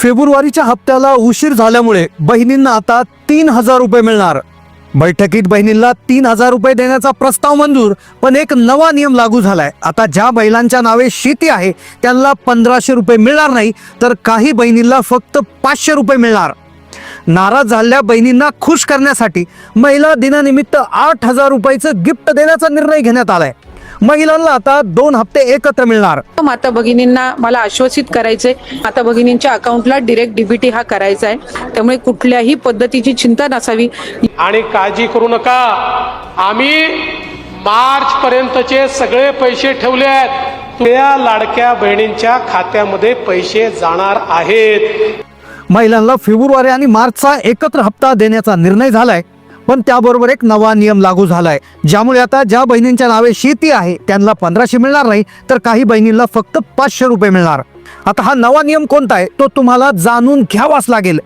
फेब्रुवारीच्या हप्त्याला उशीर झाल्यामुळे बहिणींना आता 3,000 रुपये मिळणार। बैठकीत बहिणींना 3,000 रुपये देण्याचा प्रस्ताव मंजूर, पण एक नवा नियम लागू झालाय। आता ज्या महिलांच्या नावे शेती आहे त्यांना 1,500 रुपये मिळणार नाही, तर काही बहिणींना फक्त 500 रुपये मिळणार। नाराज झालेल्या बहिणींना खुश करण्यासाठी महिला दिनानिमित्त 8,000 रुपयाचं गिफ्ट देण्याचा निर्णय घेण्यात आलाय। महिलांना आता 2 हप्ते एकत्र मिळणार। माता भगिनींना मला आश्वासित करायचंय, माता भगिनींच्या अकाउंटला डायरेक्ट डीबीटी हा करायचा आहे, त्यामुळे कुठल्याही पद्धतीची चिंता नसावी आणि काळजी करू नका। आम्ही मार्च पर्यंतचे सगळे पैसे ठेवले आहेत, त्या लाडक्या बहिणींच्या खात्यामध्ये पैसे जाणार आहेत। महिलांना फेब्रुवारी आणि मार्चचा एकत्र हप्ता देण्याचा निर्णय झालाय, पण त्याबरोबर एक नवा नियम लागू झालाय, ज्यामुळे आता ज्या बहिणींच्या नावे शेती आहे त्यांना 1,500 मिळणार नाही, तर काही बहिणींना फक्त 500 रुपये मिळणार। आता हा नवा नियम कोणता आहे तो तुम्हाला जाणून घ्यावाच लागेल।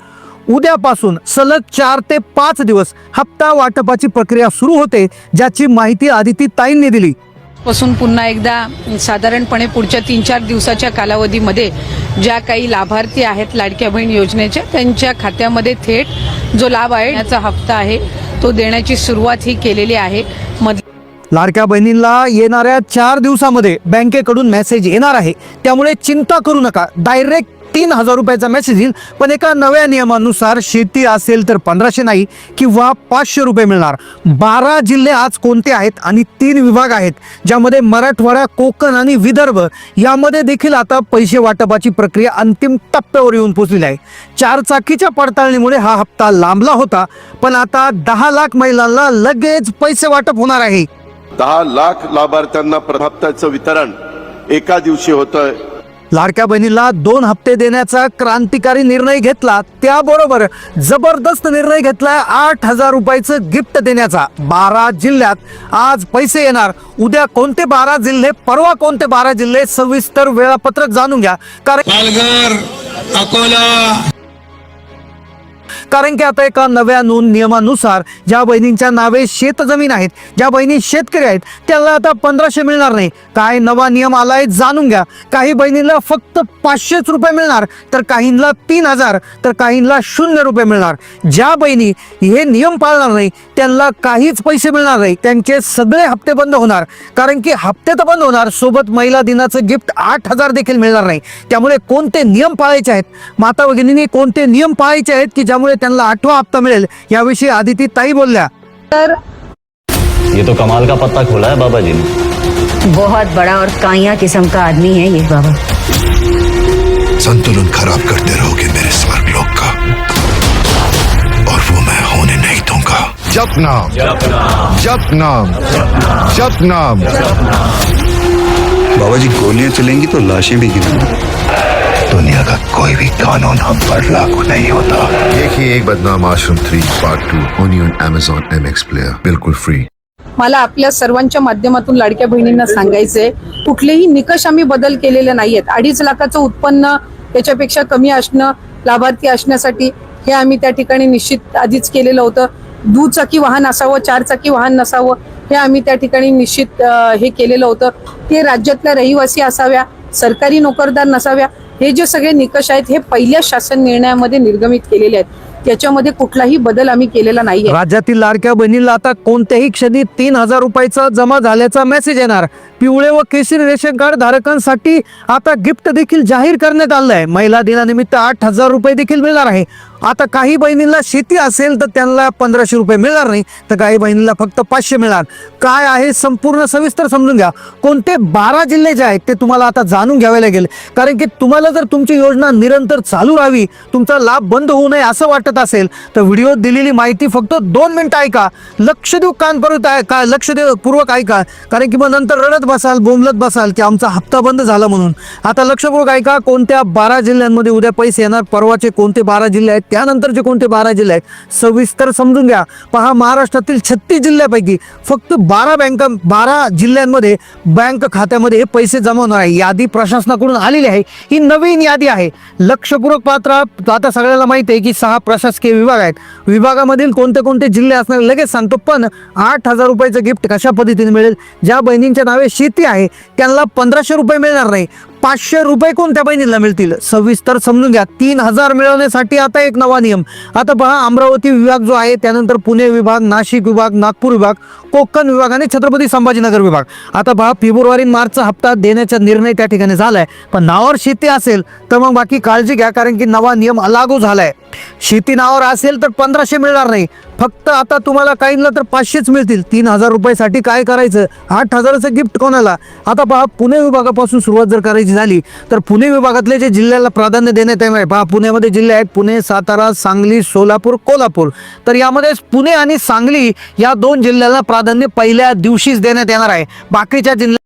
उद्यापासून सलग 4 ते 5 दिवस हप्ता वाटपाची प्रक्रिया सुरू होते, ज्याची माहिती आदिती ताईंनी दिली। पासून पुन्हा एकदा साधारणपणे पुढच्या 3-4 दिवसाच्या कालावधीमध्ये ज्या काही लाभार्थी आहेत लाडक्या बहीण योजनेच्या, त्यांच्या खात्यामध्ये थेट जो लाभ आहे याचा हप्ता आहे तो देण्याची सुरुवात ही केलेली आहे। लाडक्या बहिणींना येणाऱ्या 4 दिवसामध्ये बँकेकडून मेसेज येणार आहे, त्यामुळे चिंता करू नका। डायरेक्ट 3,000 रुपयाचा मेसेज येईल, पण एका नव्या नियमानुसार शेती असेल तर 1,500 नाही किंवा 500 रुपये मिळणार। 12 जिल्हे आज कोणते आहेत आणि 3 विभाग आहेत, ज्यामध्ये मराठवाडा, कोकण आणि विदर्भ यामध्ये देखील आता पैसे वाटपाची प्रक्रिया अंतिम टप्प्यावर येऊन पोहोचलेली आहे। 4 चाकीच्या पडताळणीमुळे हा हप्ता लांबला होता, पण आता 10 लाख महिलांना लगेच पैसे वाटप होणार आहे। 10 लाख लाभार्थ्यांना हप्त्याचं वितरण एका दिवशी होतंय। लाडक्या बहिणीला 2 हप्ते देण्याचा क्रांतिकारी निर्णय घेतला, त्याबरोबर जबरदस्त निर्णय घेतलाय 8,000 रुपयाचं गिफ्ट देण्याचा। 12 जिल्ह्यात आज पैसे येणार। उद्या कोणते 12 जिल्हे, परवा कोणते 12 जिल्हे, सविस्तर वेळापत्रक जाणून घ्या, कारण की आता एका नव्या नियमानुसार ज्या बहिणींच्या नावे शेतजमीन आहेत, ज्या बहिणी शेतकरी आहेत, त्यांना आता 1,500 मिळणार नाही। काय नवा नियम आलाय जाणून घ्या। काही बहिणींना फक्त 500 रुपये मिळणार, तर काहींना 3,000, तर काहींना 0 रुपये मिळणार। ज्या बहिणी हे नियम पाळणार नाही त्यांना काहीच पैसे मिळणार नाही, त्यांचे सगळे हप्ते बंद होणार, कारण की हप्ते तर बंद होणार, सोबत महिला दिनाचं गिफ्ट 8,000 देखील मिळणार नाही। त्यामुळे कोणते नियम पाळायचे आहेत, माता भगिनींनी कोणते नियम पाळायचे आहेत की ज्यामुळे त्यांना 8वां हप्ता मिळेल, याविषयी आदिती ताई बोलल्या। तर ये तो कमाल का पत्ता खोला है बाबा जी ने। बहुत बड़ा और काइया किस्म का आदमी है ये बाबा। संतुलन खराब करते रहोगे मेरे स्वर्गलोक का, और वो मैं होने नहीं दूंगा। जप नाम, जप नाम, जप नाम, जप नाम। बाबा जी गोलियां चलेंगी तो लाशें भी गिरेंगी। दुनिया का कोई भी कानून हम पर लागू नहीं होता। देखिए एक बदनाम आश्रम 3 part 2 only on Amazon MX player, बिल्कुल फ्री। मला आपल्या सर्वांच्या माध्यमातून लाडक्या बहिणींना सांगायचंय, कुठलेही निकष आम्ही बदल केलेले नाहीयेत। 2.5 लाखाचं उत्पन्न त्याच्यापेक्षा कमी असणं लाभार्थी असण्यासाठी हे आम्ही त्या ठिकाणी निश्चित आधीच केलेलं होतं। दुचाकी वाहन असावं, 4 चाकी वाहन नसावं, हे आम्ही त्या ठिकाणी निश्चित हे केलेलं होतं। ते राज्यातल्या रहिवासी असाव्या, सरकारी नोकरदार नसाव्या, हे जे सगळे निकष आहेत हे पहिल्या शासन निर्णयामध्ये निर्गमित केलेले आहेत, त्याच्यामध्ये कुठलाही बदल आम्ही केलेला नाहीये। राज्यातील लाडक्या बहिणीला आता कोणत्याही क्षणी 3,000 रुपयाचा जमा झाल्याचा मेसेज येणार। पिवळे व केशरी रेशन कार्ड धारकांसाठी आता गिफ्ट देखील जाहीर करण्यात आलं आहे। महिला दिनानिमित्त 8,000 रुपये देखील मिळणार आहे। आता काही बहिणींना शेती असेल तर त्यांना 1,500 रुपये मिळणार नाही, तर काही बहिणींना फक्त 500 मिळणार। काय आहे संपूर्ण सविस्तर समजून घ्या। कोणते 12 जिल्हे जे आहेत ते तुम्हाला आता जाणून घ्यावे लागेल, कारण की तुम्हाला जर तुमची योजना निरंतर चालू राहावी, तुमचा लाभ बंद होऊ नये असं वाटत असेल तर व्हिडिओत दिलेली माहिती फक्त 2 मिनिटं ऐका, लक्ष देऊ लक्ष पूर्वक ऐका, कारण की मग नंतर रडत बसाल, बोंबलत बसाल की आमचा हप्ता बंद झाला म्हणून। आता लक्षपूर्वक ऐका, कोणत्या 12 जिल्ह्यांमध्ये उद्या पैसे येणार, परवाचे कोणते 12 जिल्हे आहेत, त्यानंतरचे कोणते 12 जिल्हे आहेत, सविस्तर समजून घ्या। पहा, महाराष्ट्रातील 36 जिल्ह्यापैकी फक्त 12 जिल्ह्यांमध्ये बँक खात्यामध्ये हे पैसे जमा होणार आहे। यादी प्रशासनाकडून आलेली आहे, ही नवीन यादी आहे। लक्षपूर्वक पात्र, आता सगळ्याला माहिती आहे की 6 प्रशासकीय विभाग आहेत। विभागामधील कोणते कोणते जिल्हे असणार लगेच सांगतो, पण 8,000 रुपयाचं गिफ्ट कशा पद्धतीने मिळेल। ज्या बहिणींच्या नावे शेती आहे त्यांना 1,500 रुपये मिळणार नाही, 500 रुपये कोणत्या बहिणीला मिळतील सविस्तर समजून घ्या. 3,000 मिळवण्यासाठी आता एक नवा नियम. आता पहा, अमरावती विभाग जो आहे, त्यानंतर पुणे विभाग, नाशिक विभाग, नागपूर विभाग, कोकण विभाग आणि छत्रपती संभाजीनगर विभाग. आता पहा, फेब्रुवारी मार्चचा हप्ता देण्याचा निर्णय त्या ठिकाणी झालाय. पण नावावर शेती असेल तर मग बाकी काळजी घ्या, कारण की नवा नियम लागू झालाय. शेती नावावर असेल तर 1,500 मिळणार नाही, फक्त आता तुम्हाला काहींना तर 500च मिळतील. 3,000 रुपयासाठी काय करायचं, 8,000चं गिफ्ट कोणाला. आता पहा, पुणे विभागापासून सुरुवात जर करायची झाली तर पुणे विभागातले जे जिल्ह्याला प्राधान्य देण्यात येणार आहे, पहा पुण्यामध्ये जिल्हे आहेत पुणे, सातारा, सांगली, सोलापूर, कोल्हापूर. तर यामध्ये पुणे आणि सांगली या 2 जिल्ह्याला प्राधान्य पहिल्या दिवशीच देण्यात येणार आहे. बाकीच्या जिल्ह्यात